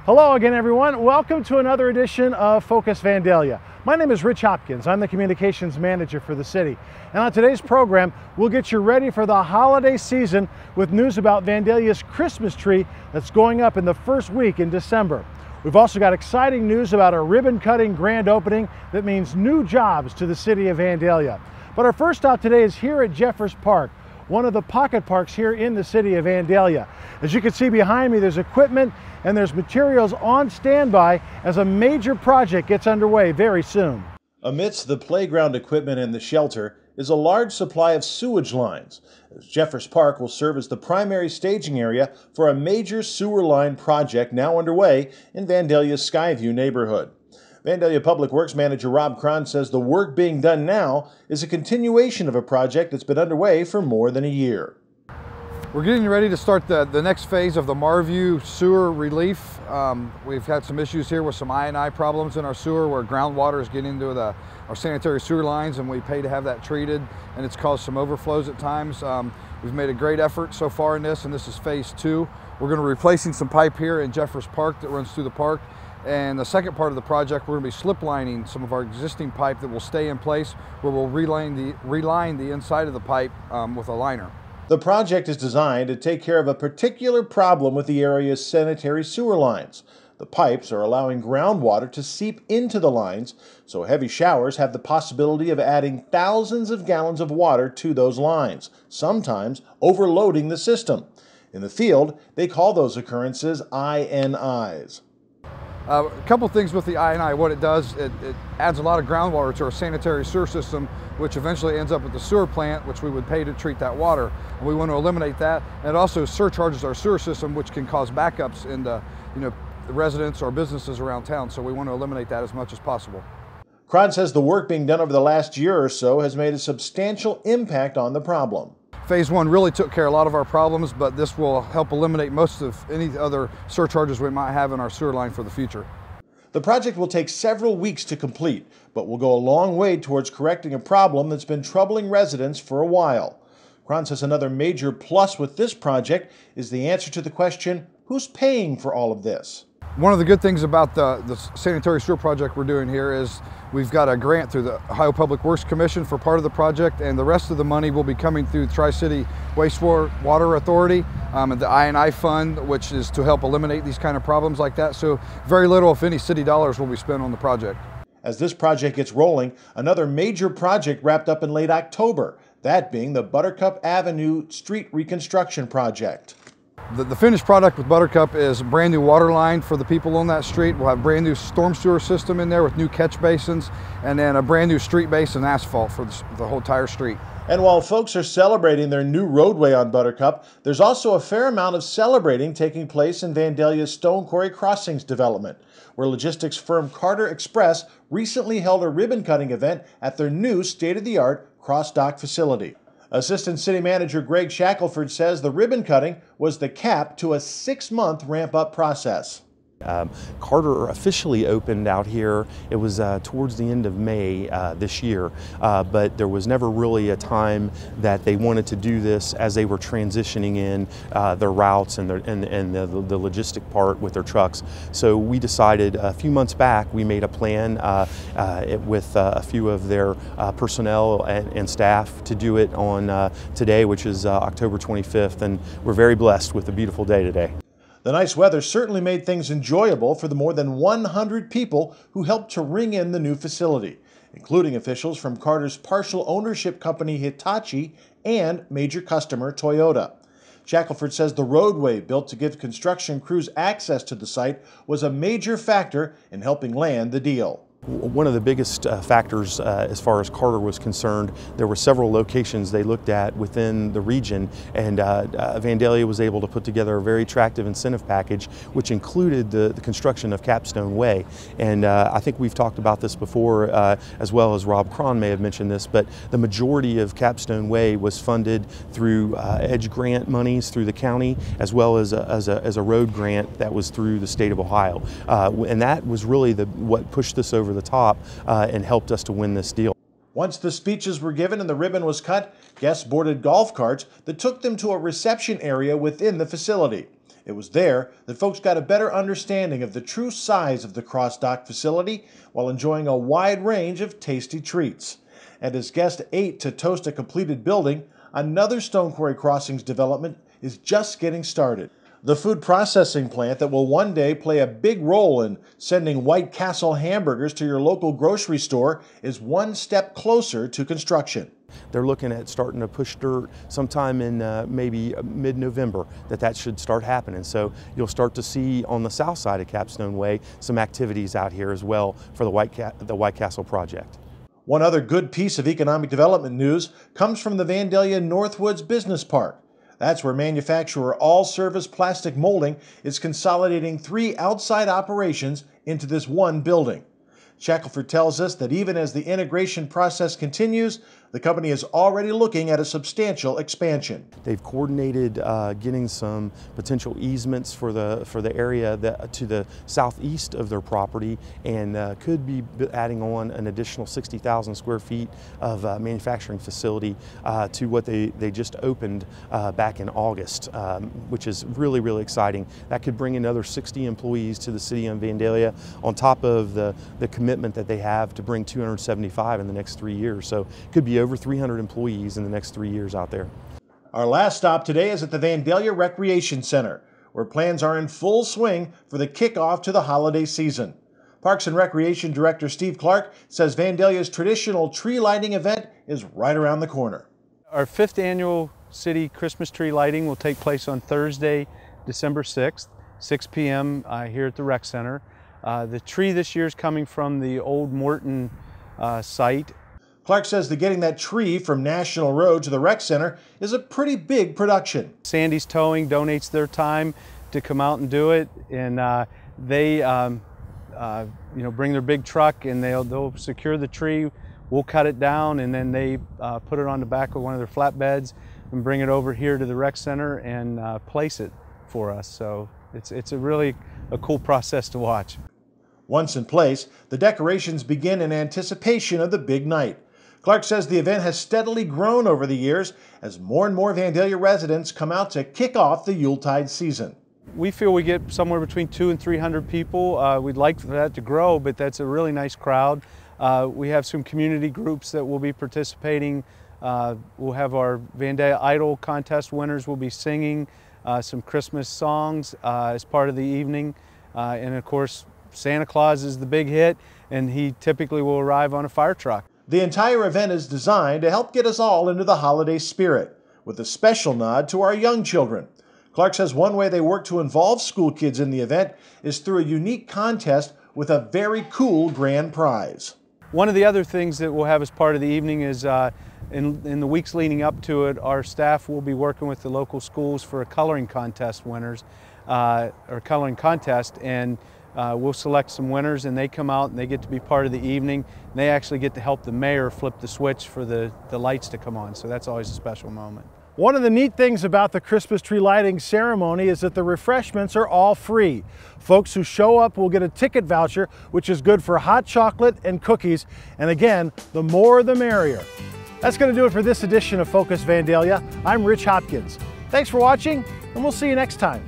Hello again, everyone. Welcome to another edition of Focus Vandalia. My name is Rich Hopkins. I'm the communications manager for the city. And on today's program, we'll get you ready for the holiday season with news about Vandalia's Christmas tree that's going up in the first week in December. We've also got exciting news about a ribbon-cutting grand opening that means new jobs to the city of Vandalia. But our first stop today is here at Jeffers Park, one of the pocket parks here in the city of Vandalia. As you can see behind me, there's equipment and there's materials on standby as a major project gets underway very soon. Amidst the playground equipment and the shelter is a large supply of sewage lines, as Jeffers Park will serve as the primary staging area for a major sewer line project now underway in Vandalia's Skyview neighborhood. Vandalia Public Works Manager Rob Cron says the work being done now is a continuation of a project that's been underway for more than a year. We're getting ready to start the next phase of the Marview sewer relief. We've had some issues here with some I&I problems in our sewer where groundwater is getting into our sanitary sewer lines, and we pay to have that treated, and it's caused some overflows at times. We've made a great effort so far in this, and this is phase 2. We're going to be replacing some pipe here in Jeffers Park that runs through the park. And the second part of the project, we're going to be slip lining some of our existing pipe that will stay in place, where we'll reline the inside of the pipe with a liner. The project is designed to take care of a particular problem with the area's sanitary sewer lines. The pipes are allowing groundwater to seep into the lines, so heavy showers have the possibility of adding thousands of gallons of water to those lines, sometimes overloading the system. In the field, they call those occurrences INIs. A couple things with the I&I. What it does, it adds a lot of groundwater to our sanitary sewer system, which eventually ends up at the sewer plant, which we would pay to treat that water. And we want to eliminate that. And it also surcharges our sewer system, which can cause backups in the residents or businesses around town. So we want to eliminate that as much as possible. Cron says the work being done over the last year or so has made a substantial impact on the problem. Phase 1 really took care of a lot of our problems, but this will help eliminate most of any other surcharges we might have in our sewer line for the future. The project will take several weeks to complete, but will go a long way towards correcting a problem that's been troubling residents for a while. Cron says another major plus with this project is the answer to the question, who's paying for all of this? One of the good things about the sanitary sewer project we're doing here is we've got a grant through the Ohio Public Works Commission for part of the project, and the rest of the money will be coming through Tri-City Wastewater Authority and the I&I fund, which is to help eliminate these kind of problems like that. So very little, if any, city dollars will be spent on the project. As this project gets rolling, another major project wrapped up in late October, that being the Buttercup Avenue Street Reconstruction Project. The finished product with Buttercup is a brand new water line for the people on that street. We'll have a brand new storm sewer system in there with new catch basins, and then a brand new street base and asphalt for the whole entire street. And while folks are celebrating their new roadway on Buttercup, there's also a fair amount of celebrating taking place in Vandalia's Stone Quarry Crossings development, where logistics firm Carter Express recently held a ribbon-cutting event at their new state-of-the-art cross-dock facility. Assistant City Manager Greg Shackelford says the ribbon cutting was the cap to a 6-month ramp-up process. Carter officially opened out here. It was towards the end of May this year, but there was never really a time that they wanted to do this as they were transitioning in their routes and the logistic part with their trucks. So we decided a few months back, we made a plan with a few of their personnel and staff to do it on today, which is October 25th, and we're very blessed with a beautiful day today. The nice weather certainly made things enjoyable for the more than 100 people who helped to ring in the new facility, including officials from Carter's partial ownership company Hitachi and major customer Toyota. Shackelford says the roadway built to give construction crews access to the site was a major factor in helping land the deal. One of the biggest factors as far as Carter was concerned, there were several locations they looked at within the region, and Vandalia was able to put together a very attractive incentive package which included the construction of Capstone Way. And I think we've talked about this before, as well as Rob Cron may have mentioned this, but the majority of Capstone Way was funded through EDGE grant monies through the county, as well as a road grant that was through the state of Ohio. And that was really what pushed this over the top and helped us to win this deal. Once the speeches were given and the ribbon was cut, guests boarded golf carts that took them to a reception area within the facility. It was there that folks got a better understanding of the true size of the cross-dock facility while enjoying a wide range of tasty treats. And as guests ate to toast a completed building, another Stone Quarry Crossings development is just getting started. The food processing plant that will one day play a big role in sending White Castle hamburgers to your local grocery store is one step closer to construction. They're looking at starting to push dirt sometime in maybe mid-November, that should start happening. So you'll start to see on the south side of Capstone Way some activities out here as well for the White Castle project. One other good piece of economic development news comes from the Vandalia Northwoods Business Park. That's where manufacturer All Service Plastic Molding is consolidating 3 outside operations into this one building. Shackelford tells us that even as the integration process continues, the company is already looking at a substantial expansion. They've coordinated getting some potential easements for the area to the southeast of their property, and could be adding on an additional 60,000 square feet of manufacturing facility to what they just opened back in August, which is really, really exciting. That could bring another 60 employees to the city of Vandalia on top of the commitment that they have to bring 275 in the next 3 years. So it could be over 300 employees in the next 3 years out there. Our last stop today is at the Vandalia Recreation Center, where plans are in full swing for the kickoff to the holiday season. Parks and Recreation Director Steve Clark says Vandalia's traditional tree lighting event is right around the corner. Our 5th annual city Christmas tree lighting will take place on Thursday, December 6th, 6 p.m. Here at the Rec Center. The tree this year is coming from the old Morton site. Clark says that getting that tree from National Road to the Rec Center is a pretty big production. Sandy's Towing donates their time to come out and do it, and they bring their big truck and they'll secure the tree. We'll cut it down, and then they put it on the back of one of their flatbeds and bring it over here to the Rec Center and place it for us. So it's a really cool process to watch. Once in place, the decorations begin in anticipation of the big night. Clark says the event has steadily grown over the years as more and more Vandalia residents come out to kick off the Yuletide season. We feel we get somewhere between 200 and 300 people. We'd like for that to grow, but that's a really nice crowd. We have some community groups that will be participating. We'll have our Vandalia Idol contest winners will be singing some Christmas songs as part of the evening. And of course, Santa Claus is the big hit, and he typically will arrive on a fire truck. The entire event is designed to help get us all into the holiday spirit, with a special nod to our young children. Clark says one way they work to involve school kids in the event is through a unique contest with a very cool grand prize. One of the other things that we'll have as part of the evening is in the weeks leading up to it, our staff will be working with the local schools for a coloring contest winners, or coloring contest, and we'll select some winners, and they come out and they get to be part of the evening. And they actually get to help the mayor flip the switch for the lights to come on, so that's always a special moment. One of the neat things about the Christmas tree lighting ceremony is that the refreshments are all free. Folks who show up will get a ticket voucher, which is good for hot chocolate and cookies. And again, the more the merrier. That's going to do it for this edition of Focus Vandalia. I'm Rich Hopkins. Thanks for watching, and we'll see you next time.